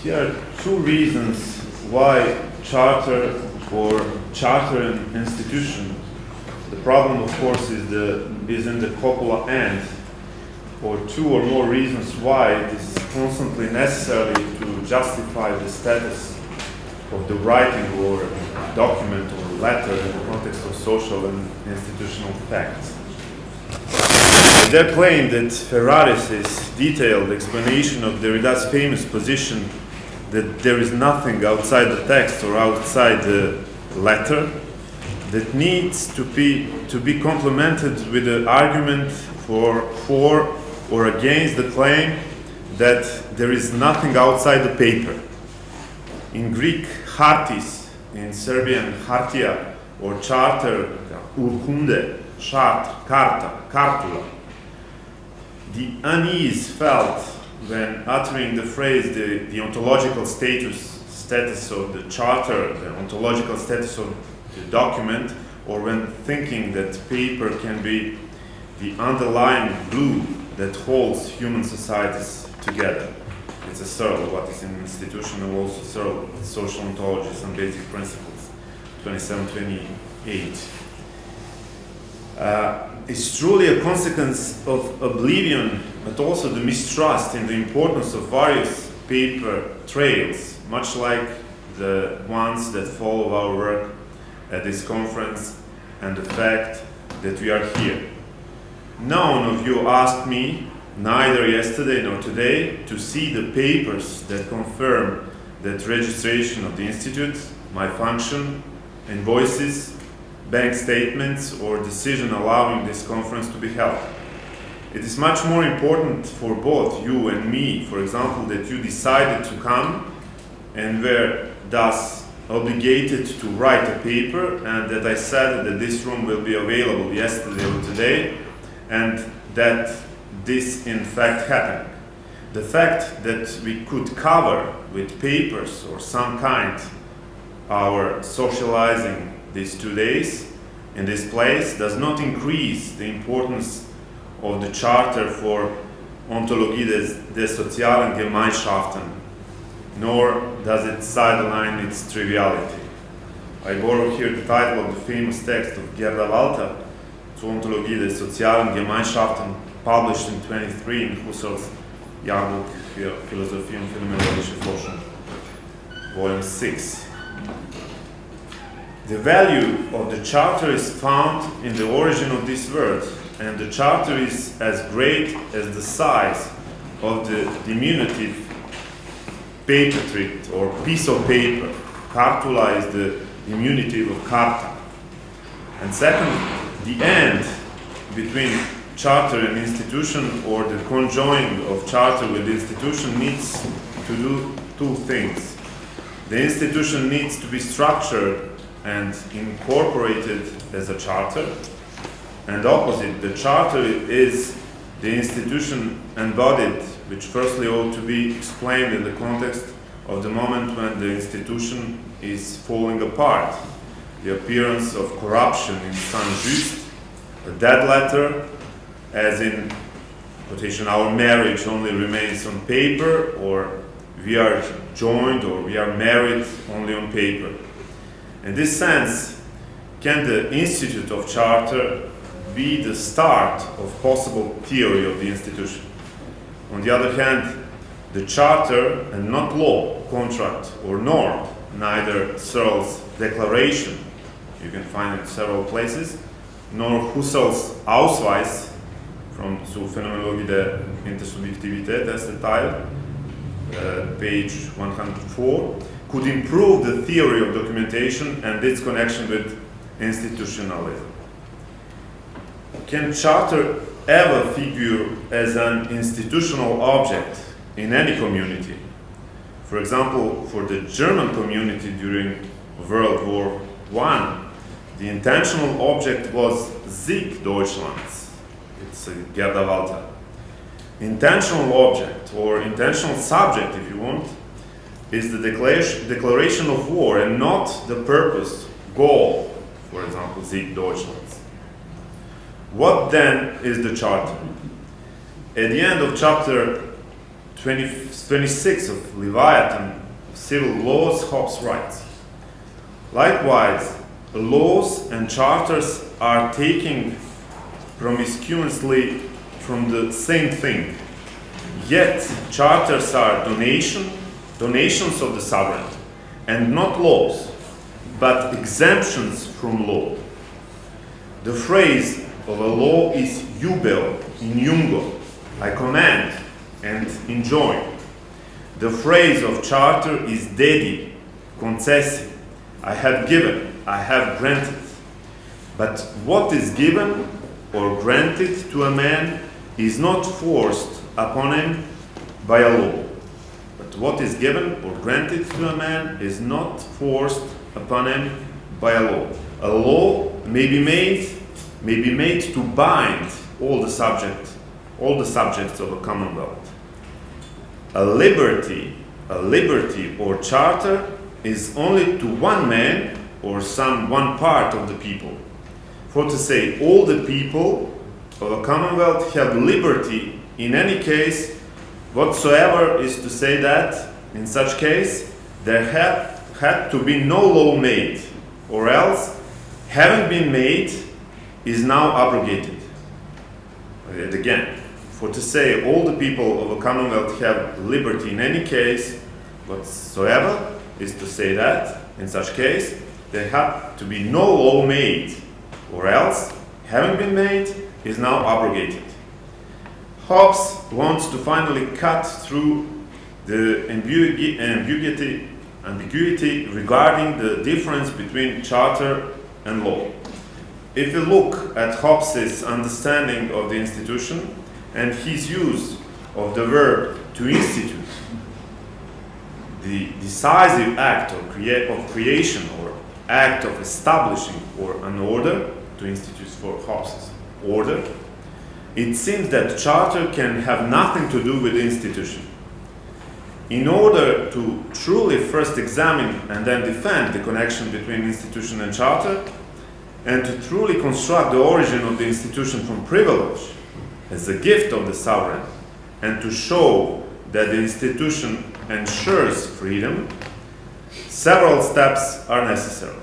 Here are two reasons why charter or charter and institution. The problem, of course, is in the copula and, or two or more reasons why it is constantly necessary to justify the status of the writing or document or letter in the context of social and institutional facts. They claim that Ferraris' detailed explanation of Derrida's famous position that there is nothing outside the text or outside the letter that needs to be complemented with an argument for or against the claim that there is nothing outside the paper. In Greek, hartis, in Serbian, hartia, or charter, urkunde, chart, karta, kartula. The unease felt when uttering the phrase the ontological status of the charter, the ontological status of the document, or when thinking that paper can be the underlying glue that holds human societies together. It's a Searle, what is an institution, and also Searle, social ontology, some basic principles, 27-28. It's truly a consequence of oblivion, but also the mistrust in the importance of various paper trails, much like the ones that follow our work at this conference and the fact that we are here. None of you asked me, neither yesterday nor today, to see the papers that confirm that registration of the Institute, my function, invoices, bank statements, or decision allowing this conference to be held. It is much more important for both you and me, for example, that you decided to come and were thus obligated to write a paper, and that I said that this room will be available yesterday or today, and that this in fact happened. The fact that we could cover with papers or some kind our socializing these 2 days in this place does not increase the importance of the Charter for Ontologie des sozialen Gemeinschaften, nor does it sideline its triviality. I borrow here the title of the famous text of Gerda Walter, zur Ontologie des sozialen Gemeinschaften, published in 23 in Husserl's Jahrbuch für Philosophie und phänomenologische Forschung, volume 6. The value of the Charter is found in the origin of this word, and the Charter is as great as the size of the diminutive paper trit or piece of paper. Cartula is the diminutive of carta. And second, the end between Charter and institution, or the conjoining of Charter with institution, needs to do two things. The institution needs to be structured and incorporated as a charter, and opposite, the charter is the institution embodied, which firstly ought to be explained in the context of the moment when the institution is falling apart, the appearance of corruption in Saint-Just, a dead letter, as in quotation, our marriage only remains on paper, or we are joined or we are married only on paper. In this sense, can the Institute of Charter be the start of possible theory of the institution? On the other hand, the Charter, and not law, contract, or norm, neither Searle's declaration, you can find it in several places, nor Husserl's Ausweis, from zur Phänomenologie der Intersubjektivität, that's the title, page 104, could improve the theory of documentation and its connection with institutionalism. Can Charter ever figure as an institutional object in any community? For example, for the German community during World War I, the intentional object was Sieg Deutschlands. It's Gerda Walter. Intentional object, or intentional subject if you want, is the declaration of war and not the purpose, goal, for example, Sieg Deutschlands. What then is the Charter? At the end of chapter 26 of Leviathan civil laws, Hobbes writes, likewise, laws and charters are taking promiscuously from the same thing, yet charters are donations of the sovereign, and not laws, but exemptions from law. The phrase of a law is jubel in jungo, I command and enjoin. The phrase of charter is dedi, concessi, I have given, I have granted. But what is given or granted to a man is not forced upon him by a law. But what is given or granted to a man is not forced upon him by a law. A law may be made to bind all the subjects of a commonwealth. A liberty or charter is only to one man or one part of the people. For to say all the people of a commonwealth have liberty in any case whatsoever is to say that in such case there had to be no law made, or else having been made is now abrogated. And again, for to say all the people of a commonwealth have liberty in any case whatsoever is to say that in such case there had to be no law made, or else having been made is now abrogated. Hobbes wants to finally cut through the ambiguity regarding the difference between charter and law. If we look at Hobbes' understanding of the institution and his use of the verb to institute, the decisive act of creation or act of establishing or an order, to institute for Hobbes, order, it seems that charter can have nothing to do with the institution. In order to truly first examine and then defend the connection between institution and charter, and to truly construct the origin of the institution from privilege as a gift of the sovereign, and to show that the institution ensures freedom, several steps are necessary.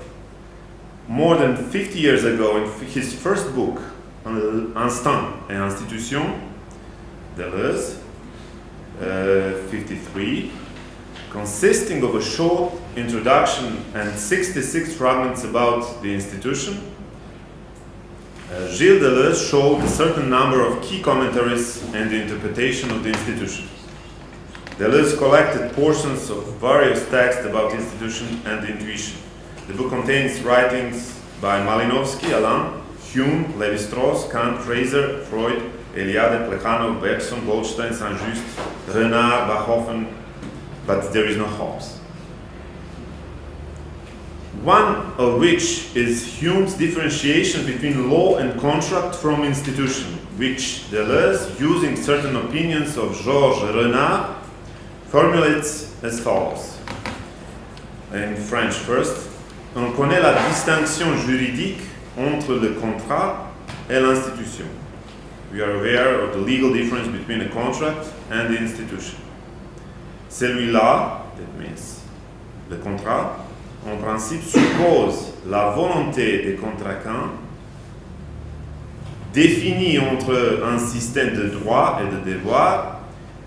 More than 50 years ago, in his first book, Instinct et Institution, Deleuze, 53, consisting of a short introduction and 66 fragments about the institution, Gilles Deleuze showed a certain number of key commentaries and the interpretation of the institution. Deleuze collected portions of various texts about institution and intuition. The book contains writings by Malinowski, Alain, Hume, Lévi-Strauss, Kant, Fraser, Freud, Eliade, Plekhanov, Bergson, Goldstein, Saint-Just, Renard, Bachhofen, but there is no Hobbes. One of which is Hume's differentiation between law and contract from institution, which Deleuze, using certain opinions of Georges Renard, formulates as follows. In French first, on connaît la distinction juridique entre le contrat et l'institution. We are aware of the legal difference between a contract and the institution. Celui-là, that means le contrat, en principe suppose la volonté des contractants définie entre un système de droits et de devoirs,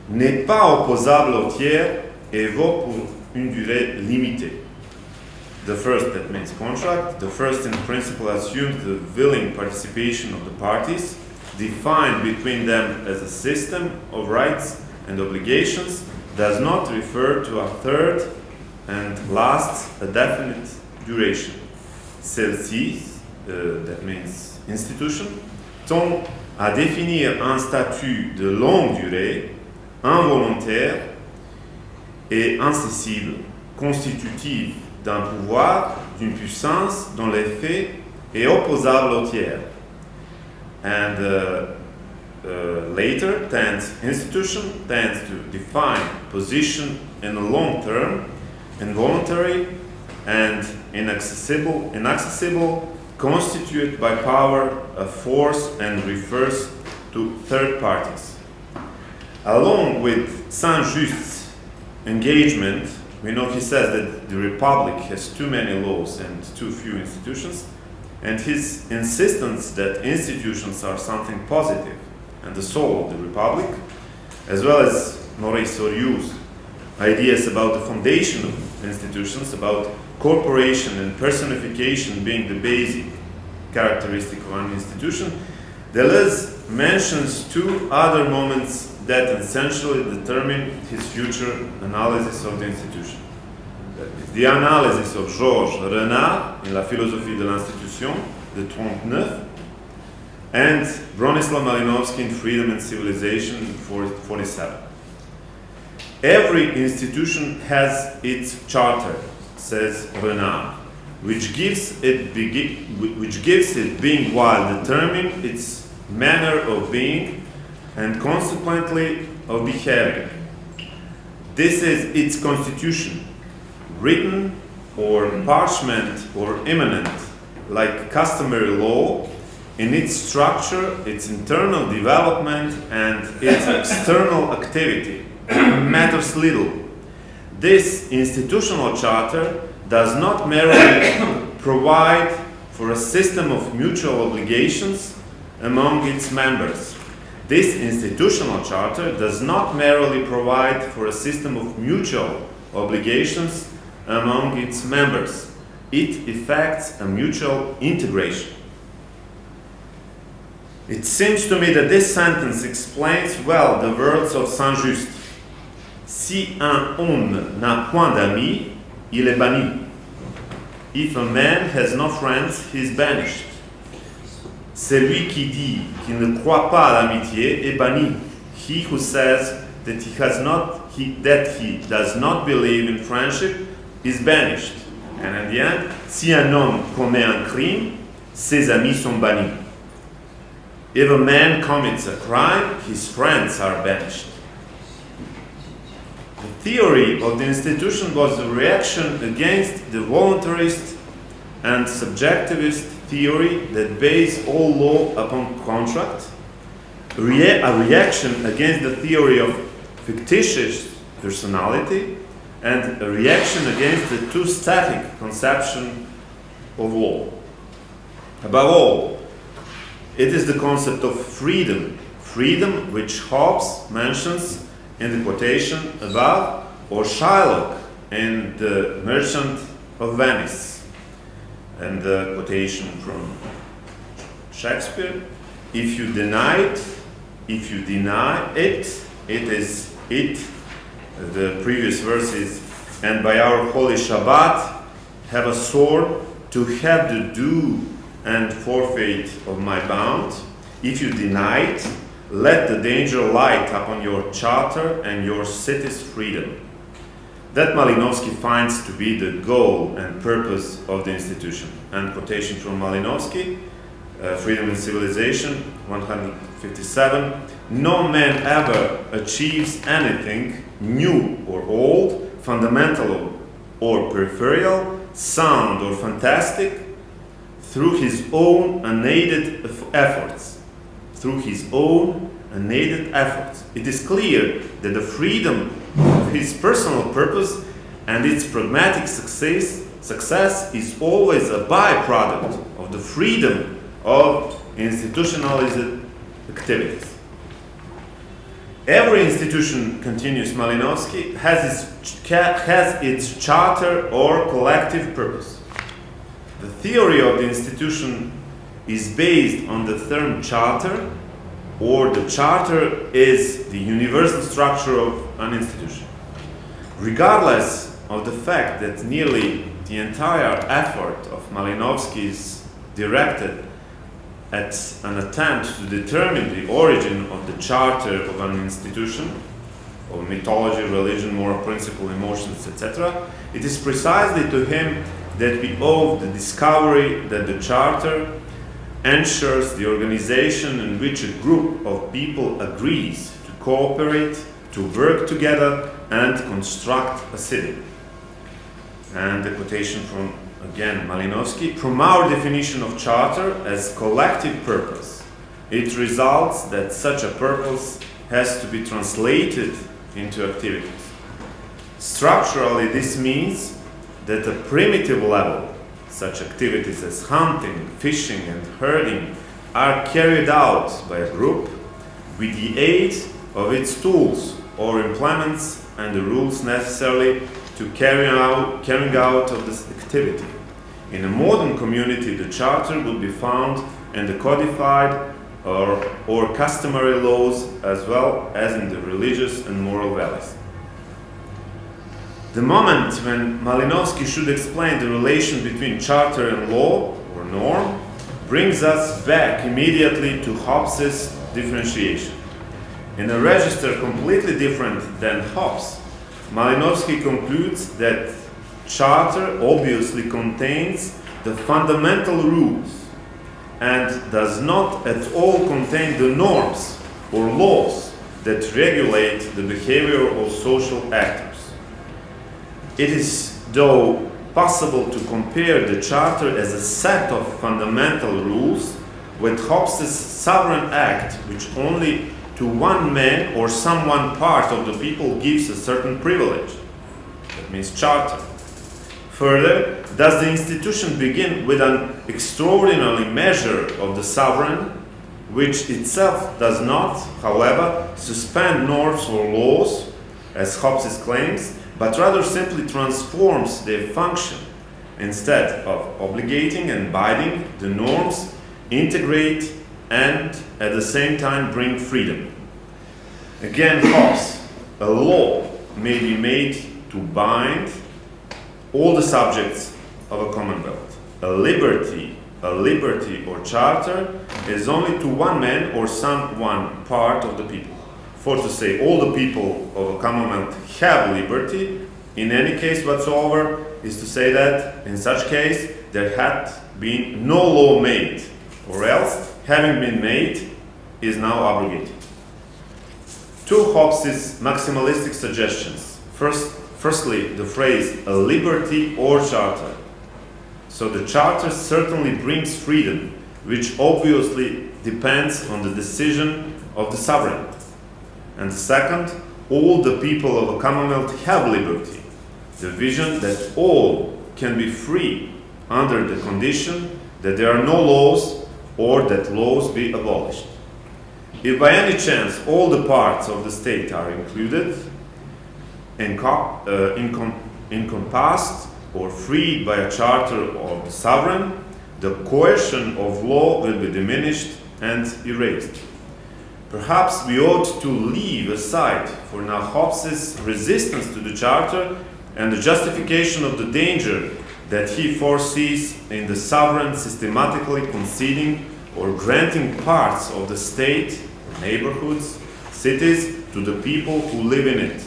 n'est pas opposable au tiers et vaut pour une durée limitée. The first, that means contract, the first in principle assumes the willing participation of the parties, defined between them as a system of rights and obligations, does not refer to a third and lasts a definite duration. Celle-ci, that means institution, tend à définir un statut de longue durée, involontaire et incessible, constitutif d'un pouvoir, d'une puissance dont l'effet est opposable au tiers. And later, institution tends to define position in a long term, involuntary and inaccessible, constituted by power, a force, and refers to third parties. Along with Saint-Just's engagement, we know he says that the Republic has too many laws and too few institutions, and his insistence that institutions are something positive and the soul of the Republic, as well as Maurice Oriou's ideas about the foundation of institutions, about corporation and personification being the basic characteristic of an institution, Deleuze mentions two other moments that essentially determine his future analysis of the institution. The analysis of Georges Renard in La philosophie de l'institution, de 39, and Bronislaw Malinowski in Freedom and Civilization, 47. Every institution has its charter, says Renard, which gives it being while determining its manner of being and consequently of behaving. This is its constitution, written or parchment or immanent, like customary law, in its structure, its internal development, and its external activity matters little. This institutional charter does not merely provide for a system of mutual obligations among its members. This institutional charter does not merely provide for a system of mutual obligations among its members. It effects a mutual integration. It seems to me that this sentence explains well the words of Saint-Just. Si un homme n'a point d'amis, il est banni. If a man has no friends, he is banished. Celui qui dit qu'il ne croit pas à l'amitié est banni. He who says that he does not believe in friendship is banished. And at the end, si un homme commet un crime, ses amis sont bannis. If a man commits a crime, his friends are banished. The theory of the institution was a reaction against the voluntarist and subjectivist theory that based all law upon contract, a reaction against the theory of fictitious personality, and a reaction against the too static conception of law. Above all, it is the concept of freedom, freedom which Hobbes mentions in the quotation above, or Shylock in The Merchant of Venice, and the quotation from Shakespeare. If you deny it, it is it. The previous verses, and by our holy Shabbat, have a sword to have the due and forfeit of my bound. If you deny it, let the danger light upon your charter and your city's freedom. That Malinowski finds to be the goal and purpose of the institution. And quotation from Malinowski, Freedom and Civilization, 157. No man ever achieves anything new or old, fundamental or peripheral, sound or fantastic, through his own unaided efforts. It is clear that the freedom of his personal purpose and its pragmatic success is always a byproduct of the freedom of institutionalized activities. Every institution, continues Malinowski, has its charter or collective purpose. The theory of the institution is based on the term charter, or the charter is the universal structure of an institution. Regardless of the fact that nearly the entire effort of Malinowski is directed at an attempt to determine the origin of the charter of an institution, of mythology, religion, moral principle, emotions, etc., it is precisely to him that we owe the discovery that the charter ensures the organization in which a group of people agrees to cooperate, to work together, and construct a city. And the quotation from, again, Malinowski, from our definition of charter as collective purpose, it results that such a purpose has to be translated into activities. Structurally, this means that at a primitive level, such activities as hunting, fishing, and herding are carried out by a group with the aid of its tools or implements and the rules necessary to carrying out of this activity. In a modern community, the charter would be found in the codified or customary laws as well as in the religious and moral values. The moment when Malinowski should explain the relation between charter and law or norm brings us back immediately to Hobbes's differentiation. In a register completely different than Hobbes, Malinowski concludes that charter obviously contains the fundamental rules and does not at all contain the norms or laws that regulate the behavior of social actors. It is, though, possible to compare the Charter as a set of fundamental rules with Hobbes's sovereign act, which only to one man or some one part of the people gives a certain privilege. That means Charter. Further, does the institution begin with an extraordinary measure of the sovereign, which itself does not, however, suspend norms or laws, as Hobbes claims, but rather simply transforms their function. Instead of obligating and binding, the norms integrate and at the same time bring freedom. Again, Hobbes, a law may be made to bind all the subjects of a commonwealth. A liberty or charter is only to one man or some one part of the people. For to say all the people of a commonwealth have liberty, in any case whatsoever, is to say that in such case there had been no law made, or else, having been made, is now abrogated. Two Hobbes' maximalistic suggestions. Firstly, the phrase a liberty or charter. So the charter certainly brings freedom, which obviously depends on the decision of the sovereign. And second, all the people of a commonwealth have liberty, the vision that all can be free under the condition that there are no laws or that laws be abolished. If by any chance all the parts of the state are included, encompassed or freed by a charter of the sovereign, the coercion of law will be diminished and erased. Perhaps we ought to leave aside for now Hobbes' resistance to the charter and the justification of the danger that he foresees in the sovereign systematically conceding or granting parts of the state, neighborhoods, cities to the people who live in it.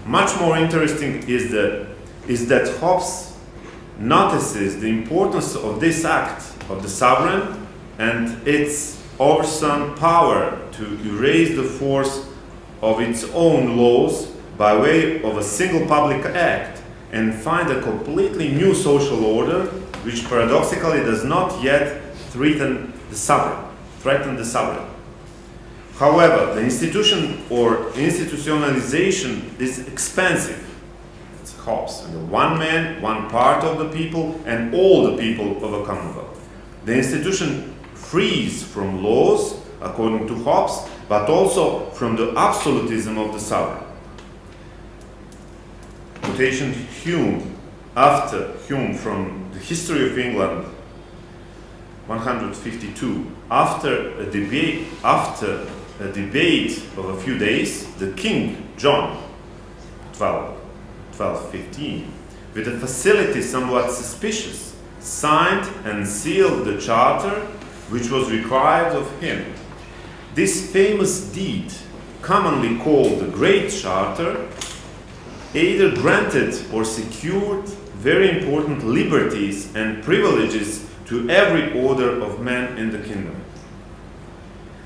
Much more interesting is that Hobbes notices the importance of this act of the sovereign and its oversome power to erase the force of its own laws by way of a single public act and find a completely new social order which paradoxically does not yet threaten the sovereign. However, the institution or institutionalization is expensive. It's Hobbes, and one man, one part of the people, and all the people of a commonwealth. The institution frees from laws, according to Hobbes, but also from the absolutism of the sovereign. Quotation Hume from the History of England, 152. After a debate of a few days, the King John, 1215, with a facility somewhat suspicious, signed and sealed the charter which was required of him. This famous deed, commonly called the Great Charter, either granted or secured very important liberties and privileges to every order of men in the kingdom.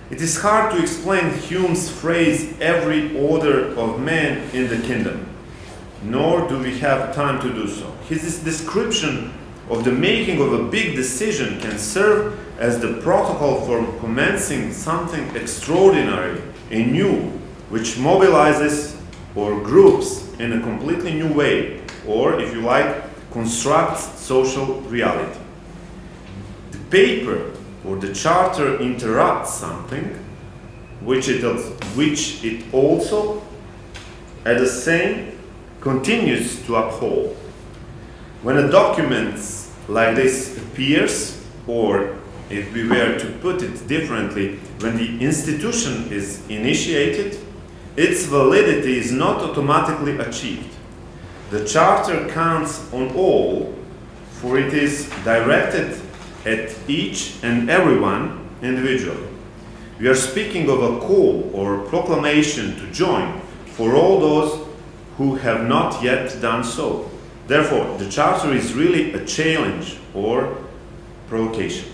It is hard to explain Hume's phrase, every order of men in the kingdom, nor do we have time to do so. His description of the making of a big decision can serve as the protocol for commencing something extraordinary a new, which mobilizes or groups in a completely new way, or if you like, constructs social reality. The paper or the charter interrupts something which it also at the same continues to uphold. When a document like this appears, or if we were to put it differently, when the institution is initiated, its validity is not automatically achieved. The charter counts on all, for it is directed at each and everyone individually. We are speaking of a call or proclamation to join for all those who have not yet done so. Therefore, the charter is really a challenge or provocation.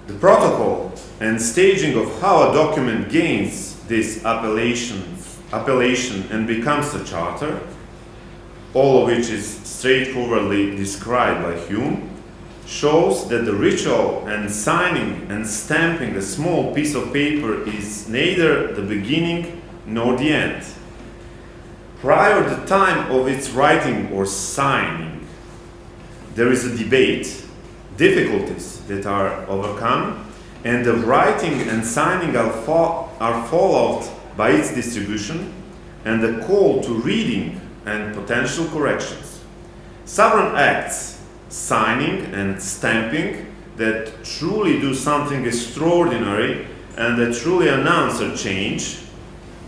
The protocol and staging of how a document gains this appellation and becomes a charter, all of which is straightforwardly described by Hume, shows that the ritual and signing and stamping a small piece of paper is neither the beginning nor the end. Prior to the time of its writing or signing, there is a debate, difficulties that are overcome, and the writing and signing are followed by its distribution and the call to reading and potential corrections. Sovereign acts, signing and stamping, that truly do something extraordinary and that truly announce a change,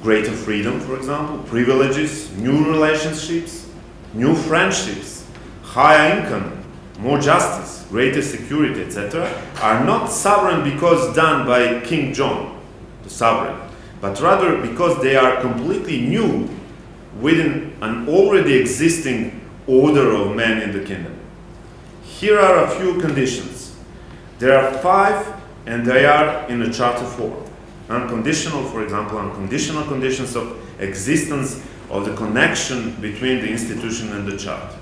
greater freedom, for example, privileges, new relationships, new friendships, higher income, more justice, greater security, etc., are not sovereign because done by King John, the sovereign, but rather because they are completely new within an already existing order of men in the kingdom. Here are a few conditions. There are 5, and they are in a charter form. Unconditional, for example, unconditional conditions of existence of the connection between the institution and the charter.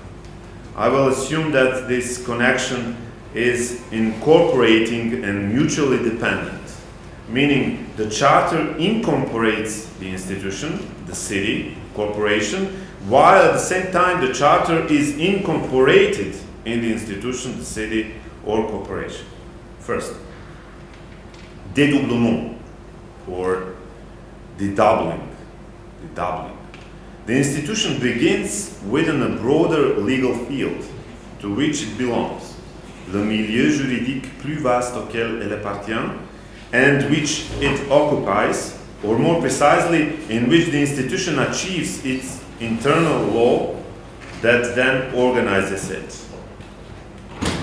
I will assume that this connection is incorporating and mutually dependent, meaning the charter incorporates the institution, the city, corporation, while at the same time the charter is incorporated in the institution, the city, or corporation. First, dédoublement, or dedoubling. The institution begins within a broader legal field to which it belongs, le milieu juridique plus vaste auquel elle appartient, and which it occupies, or more precisely, in which the institution achieves its internal law that then organizes it.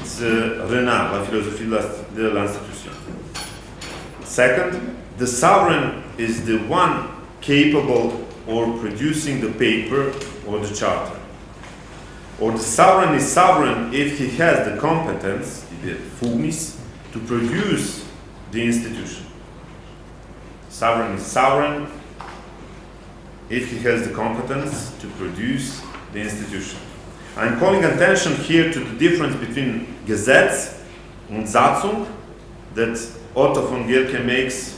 It's Renard, La philosophie de l'institution. Second, the sovereign is the one capable of producing the paper or the charter. Or the sovereign is sovereign if he has the competence, the fugnis, to produce the institution. Sovereign is sovereign if he has the competence to produce the institution. I'm calling attention here to the difference between Gesetz and Satzung that Otto von Guercke makes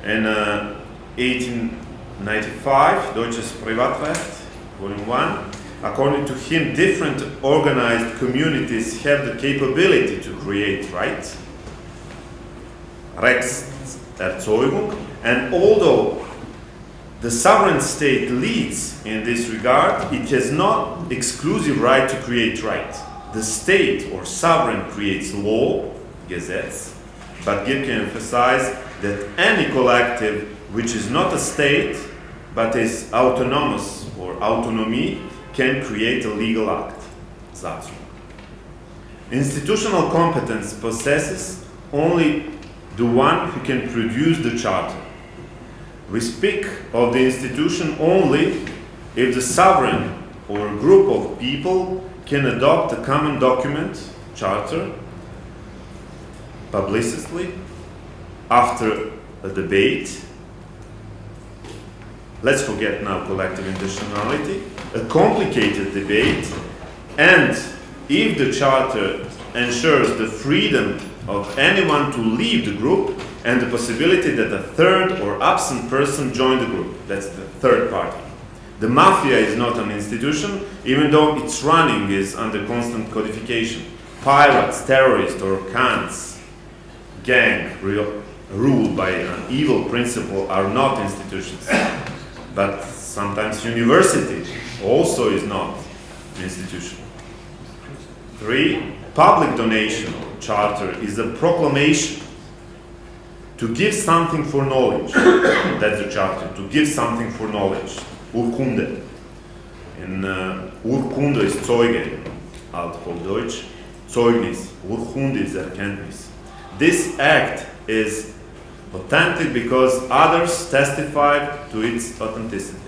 in 1895, Deutsches Privatrecht, Volume 1. According to him, different organized communities have the capability to create rights, Rechtserzeugung, and although the sovereign state leads in this regard, it has not exclusive right to create right. The state or sovereign creates law, Gesetz, but Guercke emphasized that any collective which is not a state but is autonomous or autonomy can create a legal act, Satzung. Institutional competence possesses only the one who can produce the charter. We speak of the institution only if the sovereign or group of people can adopt a common document, charter, publicly, after a debate. Let's forget now collective intentionality, a complicated debate, and if the charter ensures the freedom of anyone to leave the group, and the possibility that a third or absent person join the group. That's the third party. The mafia is not an institution, even though its running is under constant codification. Pirates, terrorists, or Kant's gang ruled by an evil principle are not institutions. But sometimes university also is not an institution. 3. Public donation charter is a proclamation to give something for knowledge. That's the charter, to give something for knowledge. Urkunde. In Urkunde is Zeuge, Althochdeutsch. Zeugnis. Urkunde is Erkenntnis. This act is authentic because others testified to its authenticity.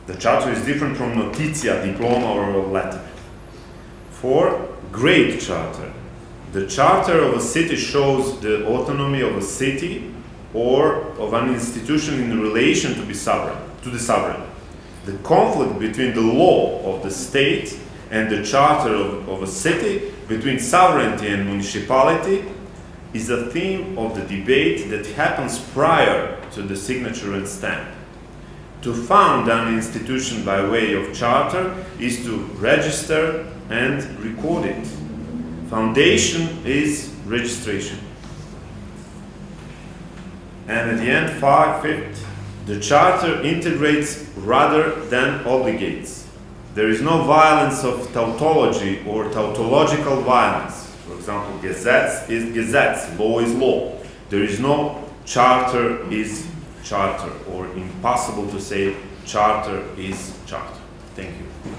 The charter is different from notitia, diploma, or a letter. 4. Great charter. The charter of a city shows the autonomy of a city or of an institution in relation to the sovereign. The conflict between the law of the state and the charter of a city, between sovereignty and municipality, is a theme of the debate that happens prior to the signature and stamp. To found an institution by way of charter is to register and record it. Foundation is registration. And at the end, 5th, the charter integrates rather than obligates. There is no violence of tautology or tautological violence. For example, Gesetz is Gesetz, law is law. There is no charter is charter, or impossible to say charter is charter. Thank you.